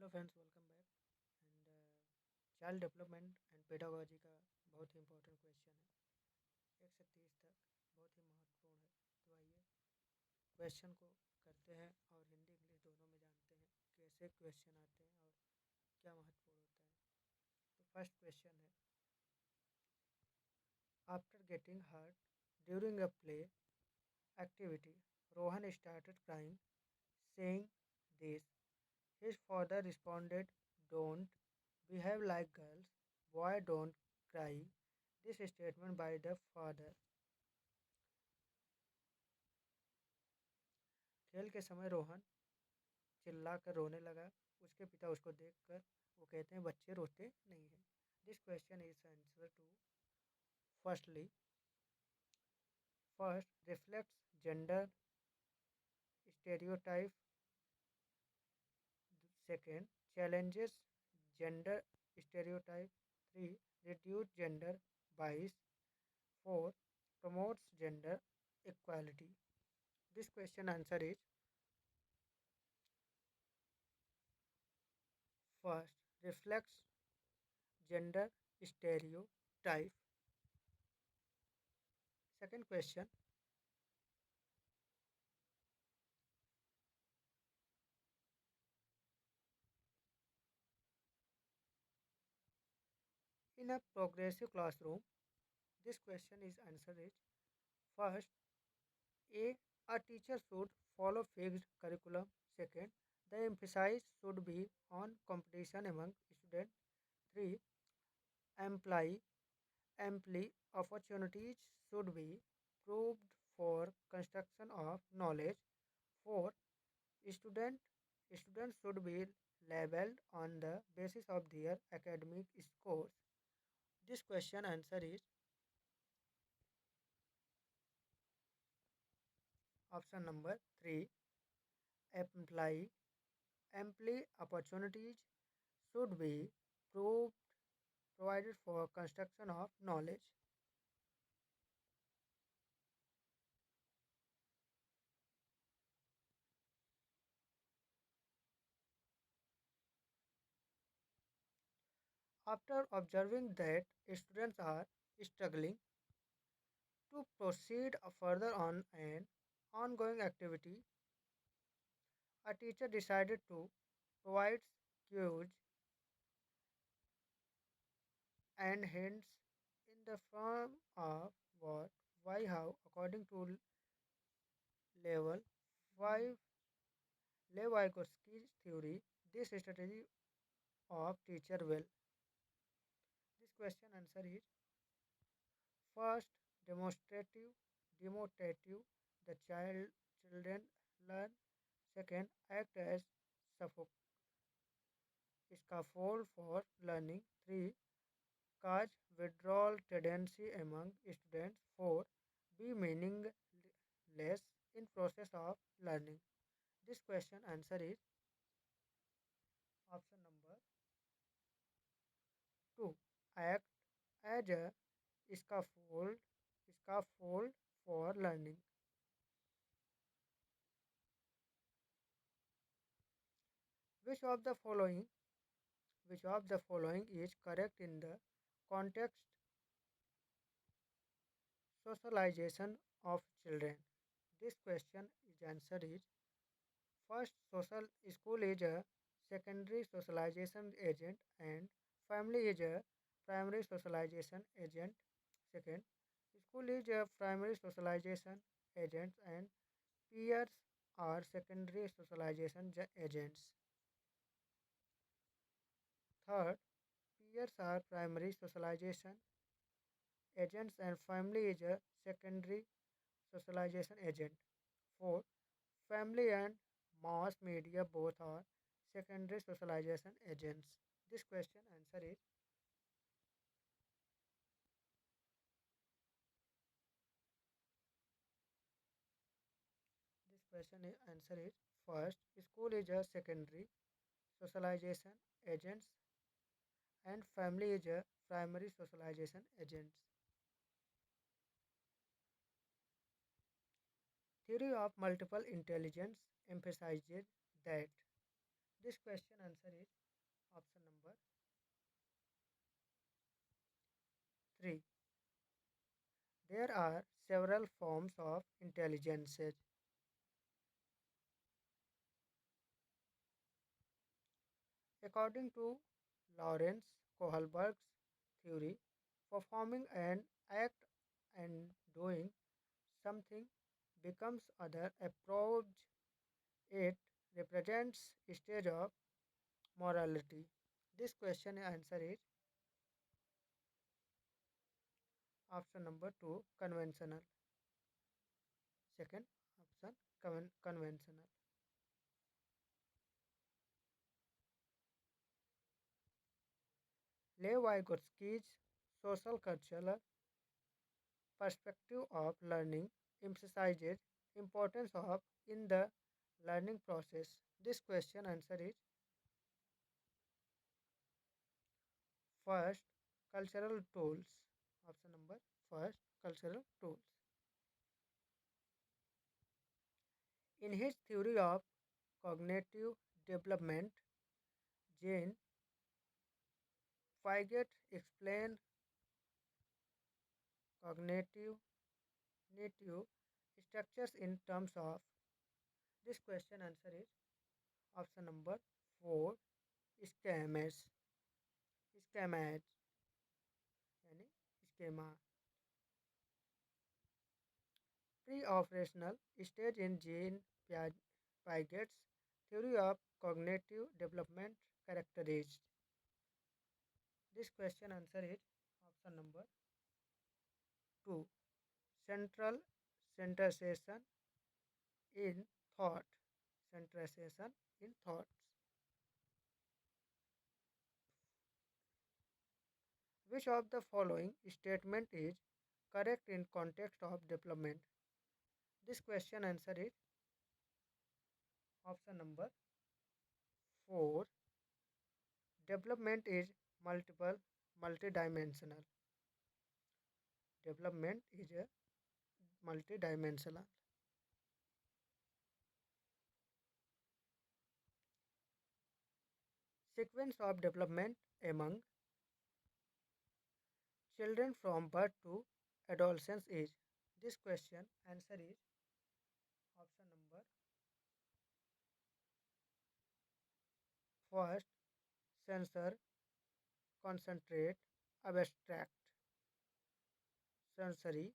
Hello friends, welcome back. And child development and pedagogy का बहुत ही important question है। 1 से 30 तक बहुत ही महत्वपूर्ण है। तो आइए क्वेश्चन को करते हैं और हिंदी इंग्लिश दोनों में जानते हैं कैसे क्वेश्चन आते हैं और क्या महत्वपूर्ण होता है। तो फर्स्ट क्वेश्चन है, after getting hurt during a play activity, Rohan started crying, saying this. His father responded, "Don't behave like girls. Boy, don't cry." This statement by the father. खेल के समय रोहन चिल्लाकर रोने लगा। उसके पिता उसको देखकर वो कहते हैं बच्चे रोते नहीं हैं। This question is answer to firstly first reflects gender stereotype, second challenges gender stereotype, 3 reduce gender bias, 4 promotes gender equality. This question answer is first reflects gender stereotype. Second question, in a progressive classroom, this question is answer is first a a teacher should follow fixed curriculum. Second, the emphasis should be on competition among students. 3 employee amply opportunities should be proved for construction of knowledge. 4 student students should be labeled on the basis of their academic scores. This question answer is option number 3. Employee amply opportunities should be proved provided for construction of knowledge. After observing that students are struggling to proceed further on an ongoing activity, a teacher decided to provide cues and hints in the form of what, why, how, according to level 5 Lev Vygotsky's theory. This strategy of teacher will. This question answer is first demonstrative, the children learn. Second, act as scaffold for learning. 3 cause withdrawal tendency among students. 4 be meaningless in process of learning. This question answer is option number 2, act as a scaffold scaffold for learning. Which of the following which of the following is correct in the context socialization of children? This question is answer is first, social school is a secondary socialization agent and family is a primary socialization agent. Second, school is a primary socialization agent and peers are secondary socialization agents. Third, peers are primary socialization agents and family is a secondary socialization agent. Fourth, family and mass media both are secondary socialization agents. This question answer is this question answer is first, school is a secondary socialization agents and family is a primary socialization agents. Theory of multiple intelligence emphasizes that This question answer is option number 3. There are several forms of intelligence. According to Lawrence Kohlberg's theory, performing an act and doing something becomes other approach. It represents a stage of morality. This question answer is option number 2 conventional. Second option conventional. Lev Vygotsky's social cultural perspective of learning emphasizes importance of in the learning process. This question answer is first cultural tools. Option number first cultural tools. In his theory of cognitive development, Jane Piaget explained cognitive native structures in terms of this question answer is option number 4 schemas schemas यानी schema pre-operational stage in Jane Piaget's theory of cognitive development characterized. This question answer is option number 2 central centration in thought centration in thoughts. Which of the following statement is correct in context of development? This question answer is option number 4 development is multidimensional. Development is a multidimensional. Sequence of development among children from birth to adolescence is. This question answer is option number first sensor concentrate abstract sensory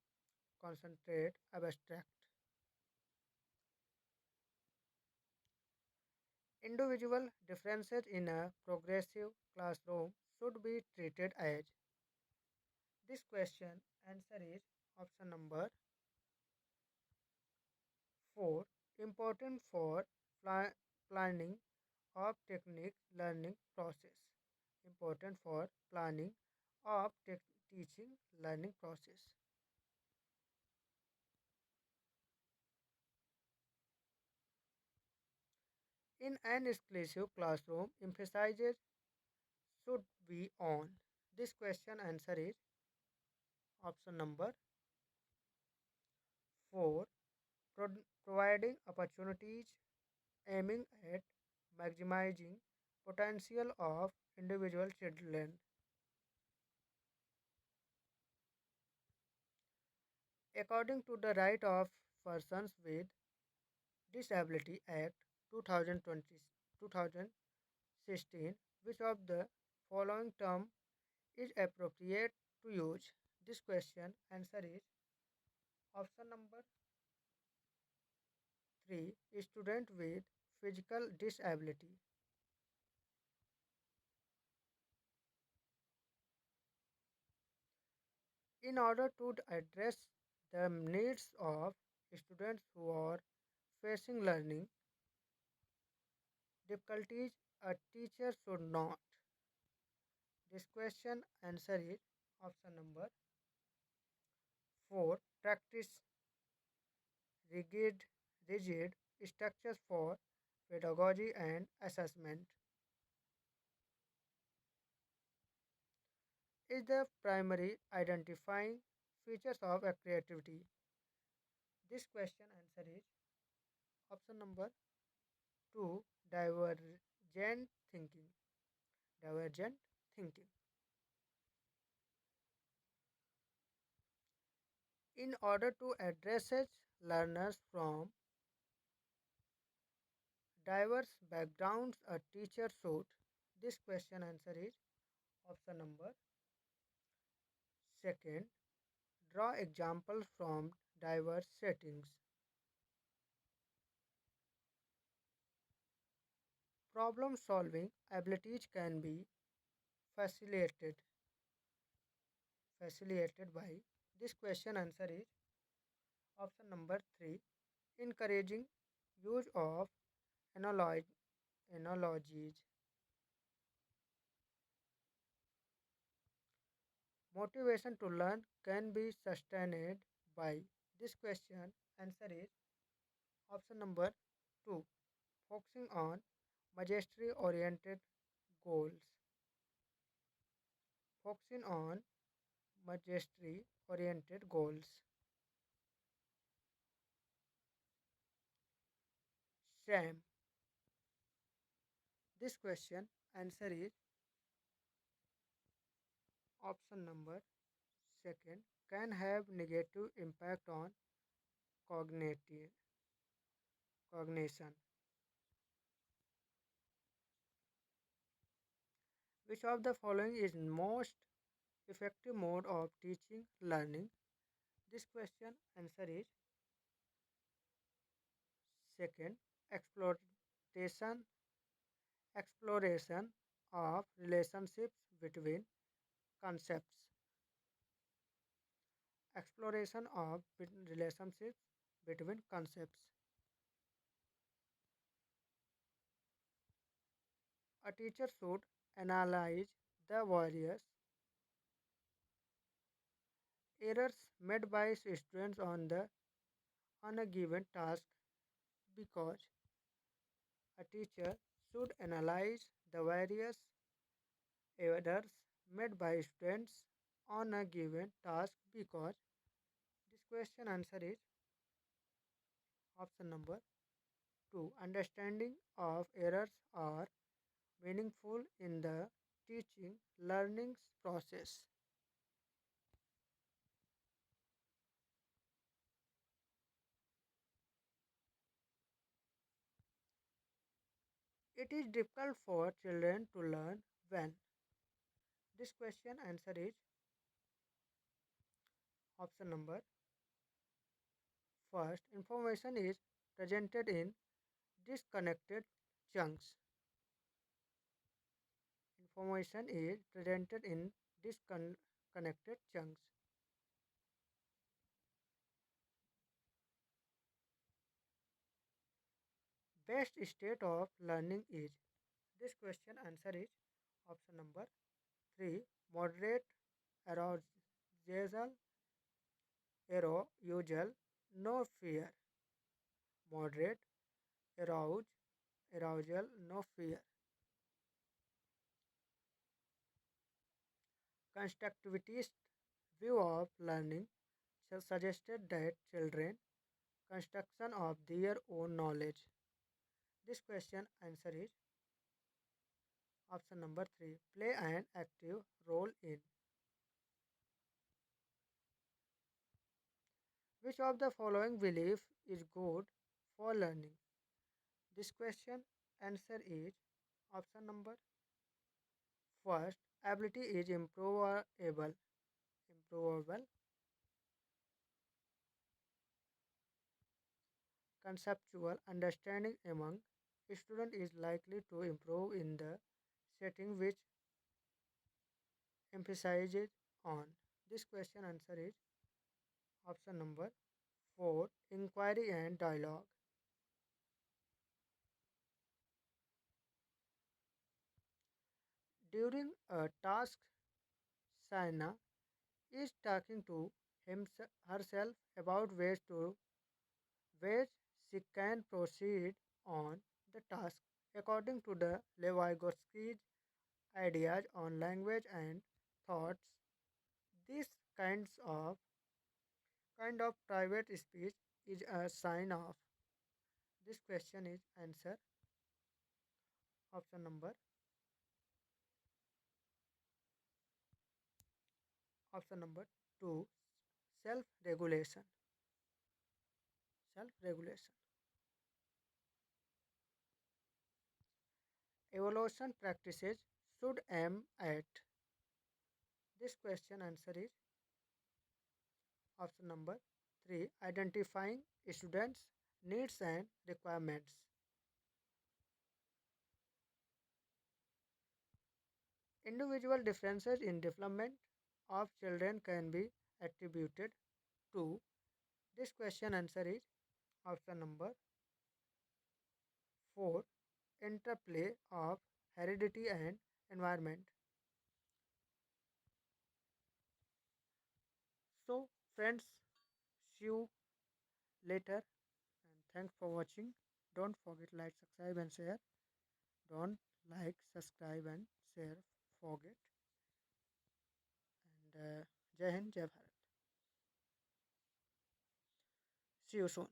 concentrate abstract. Individual differences in a progressive classroom should be treated as. This question answer is option number 4 important for planning of technique learning process. Important for planning of teaching learning process. In an exclusive classroom, emphasizes should be on. This question answer is option number 4 providing opportunities aiming at maximizing potential of individual children. According to the Right of Persons with Disability Act 2020, 2016, which of the following term is appropriate to use? This question answer is option number 3 student with physical disability. In order to address the needs of students who are facing learning difficulties, a teacher should not. This question answer is option number 4 practice rigid rigid structures for pedagogy and assessment is the primary identifying features of a creativity. This question answer is option number 2 divergence. Gent thinking, divergent thinking. In order to address learners from diverse backgrounds a teacher should, this question answer is option number second. Draw examples from diverse settings. Problem solving abilities can be facilitated facilitated by, this question answer is option number 3, encouraging use of analogies. Motivation to learn can be sustained by, this question answer is option number 2, focusing on mastery oriented goals. Focusing on mastery oriented goals. Sam, this question answer is option number second, can have negative impact on cognitive cognition. Which of the following is most effective mode of teaching learning? This question answer is second, exploration exploration of relationships between concepts. Exploration of relationships between concepts. A teacher should analyze the various errors made by students on a given task because a teacher should analyze the various errors made by students on a given task because, this question answer is option number 2, understanding of errors are meaningful in the teaching learning process. It is difficult for children to learn when, this question answer is option number first, information is presented in disconnected chunks. Information is presented in disconnected chunks. Best state of learning is, this question answer is option number 3, moderate arousal, arousal, no fear. Moderate arouse, arousal, no fear. Constructivist view of learning suggested that children construction of their own knowledge. This question answer is option number 3, play an active role in. Which of the following belief is good for learning? This question answer is option number first, ability is improvable. Conceptual understanding among student is likely to improve in the setting which emphasizes on. This question answer is option number 4, inquiry and dialogue. During a task, Saina is talking to herself about ways she can proceed on the task. According to the Levygotsky's ideas on language and thoughts, this kind of private speech is a sign of, this question is answer Option number Option number 2, self regulation. Self regulation. Evolution practices should aim at. This question answer is option number 3, identifying students' needs and requirements. Individual differences in development of children can be attributed to. This question answer is option number 4, interplay of heredity and environment. So, friends, see you later and thanks for watching. Don't forget like, subscribe and share. Don't like, subscribe and share. Forget. And Jai Hind, Jai Bharat. See you soon.